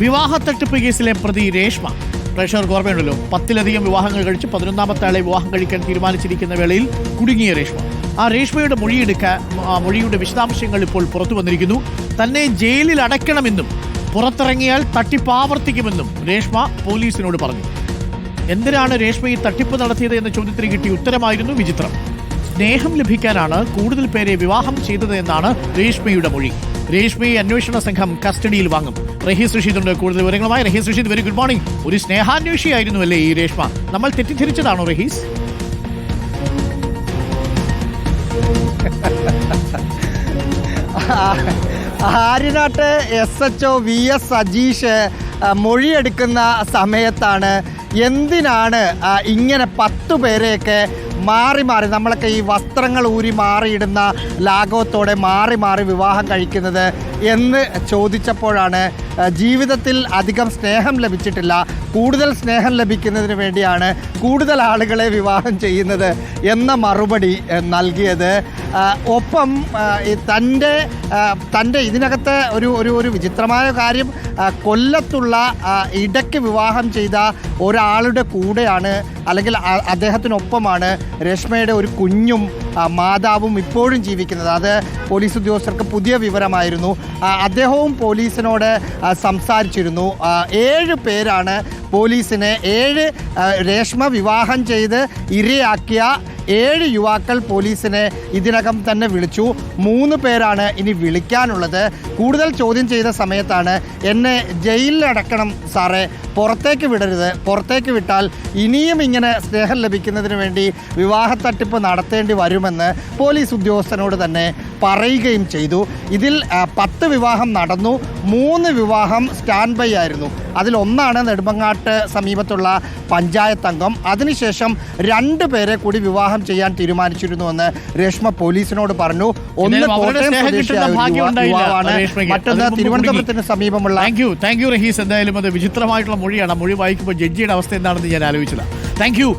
വിവാഹ തട്ടിപ്പ് കേസിലെ പ്രതി രേഷ്മ. പ്രേക്ഷകർക്ക് ഓർമ്മയുണ്ടല്ലോ, 10ലധികം വിവാഹങ്ങൾ കഴിച്ച് 11ാമത്തെ ആളെ വിവാഹം കഴിക്കാൻ തീരുമാനിച്ചിരിക്കുന്ന വേളയിൽ കുടുങ്ങിയ രേഷ്മ. ആ രേഷ്മയുടെ മൊഴിയുടെ വിശദാംശങ്ങൾ ഇപ്പോൾ പുറത്തു വന്നിരിക്കുന്നു. തന്നെ ജയിലിൽ അടയ്ക്കണമെന്നും പുറത്തിറങ്ങിയാൽ തട്ടിപ്പ് ആവർത്തിക്കുമെന്നും രേഷ്മ പോലീസിനോട് പറഞ്ഞു. എന്തിനാണ് രേഷ്മ ഈ തട്ടിപ്പ് നടത്തിയത് എന്ന ചോദ്യത്തിന് കിട്ടിയ ഉത്തരമായിരുന്നു വിചിത്രം. സ്നേഹം ലഭിക്കാനാണ് കൂടുതൽ പേരെ വിവാഹം ചെയ്തത് എന്നാണ് രേഷ്മയുടെ മൊഴി. രേഷ്മയെ അന്വേഷണ സംഘം കസ്റ്റഡിയിൽ വാങ്ങും. റഹീസ് റഷീദുണ്ട് കൂടുതൽ വിവരങ്ങളുമായി. Rahees Rasheed, very good morning. ഒരു സ്നേഹാന്വേഷിയായിരുന്നു അല്ലേ ഈ രേഷ്മ? നമ്മൾ തെറ്റിദ്ധരിച്ചതാണോ റഹീസ്? ആര്യനാട്ട് SHO VS സജീഷ് മൊഴിയെടുക്കുന്ന സമയത്താണ് എന്തിനാണ് ഇങ്ങനെ 10 പേരെയൊക്കെ മാറി നമ്മളൊക്കെ ഈ വസ്ത്രങ്ങൾ ഊരി മാറിയിടുന്ന ലാഘവത്തോടെ മാറി വിവാഹം കഴിക്കുന്നത് എന്ന് ചോദിച്ചപ്പോഴാണ് ജീവിതത്തിൽ അധികം സ്നേഹം ലഭിച്ചിട്ടില്ല, കൂടുതൽ സ്നേഹം ലഭിക്കുന്നതിന് വേണ്ടിയാണ് കൂടുതൽ ആളുകളെ വിവാഹം ചെയ്യുന്നത് എന്ന മറുപടി നൽകിയത്. ഒപ്പം തൻ്റെ ഇതിനകത്ത് ഒരു വിചിത്രമായ കാര്യം, കൊല്ലത്തുള്ള ഇടയ്ക്ക് വിവാഹം ചെയ്ത ഒരാളുടെ കൂടെയാണ് അല്ലെങ്കിൽ അദ്ദേഹത്തിനൊപ്പമാണ് രേഷ്മയുടെ ഒരു കുഞ്ഞും മാതാവും ഇപ്പോഴും ജീവിക്കുന്നത്. അത് പോലീസ് ഉദ്യോഗസ്ഥർക്ക് പുതിയ വിവരമായിരുന്നു. അദ്ദേഹവും പോലീസിനോട് സംസാരിച്ചിരുന്നു. 7 പേരാണ് പോലീസിനെ, 7 രേഷ്മ വിവാഹം ചെയ്ത് ഇരയാക്കിയ 7 യുവാക്കൾ പോലീസിനെ ഇതിനകം തന്നെ വിളിച്ചു. 3 പേരാണ് ഇനി വിളിക്കാനുള്ളത്. കൂടുതൽ ചോദ്യം ചെയ്ത സമയത്താണ് എന്നെ ജയിലിലടക്കണം സാറേ, പുറത്തേക്ക് വിടരുത്, പുറത്തേക്ക് വിട്ടാൽ ഇനിയും ഇങ്ങനെ സ്നേഹം ലഭിക്കുന്നതിന് വേണ്ടി വിവാഹ തട്ടിപ്പ് നടത്തേണ്ടി വരുമെന്ന് പോലീസ് ഉദ്യോഗസ്ഥനോട് തന്നെ പറയുകയും ചെയ്തു. ഇതിൽ 10 വിവാഹം നടന്നു, 3 വിവാഹം സ്റ്റാൻഡ് ബൈ ആയിരുന്നു. അതിലൊന്നാണ് നെടുമങ്ങാട്ട് സമീപത്തുള്ള പഞ്ചായത്ത് അംഗം. അതിനുശേഷം 2 പേരെ കൂടി വിവാഹം ചെയ്യാൻ തീരുമാനിച്ചിരുന്നുവെന്ന് രേഷ്മ പോലീസിനോട് പറഞ്ഞു. ഒന്ന് കോട്ടയം യുവാവാണ്, മറ്റൊന്ന് തിരുവനന്തപുരത്തിന് സമീപമുള്ള. Thank you Rahees. എന്തായാലും അത് വിചിത്രമായിട്ടുള്ള മൊഴിയാണ്. മൊഴി വായിക്കുമ്പോൾ ജഡ്ജിയുടെ അവസ്ഥ എന്താണെന്ന് ഞാൻ ആലോചിച്ചതാണ്. Thank you.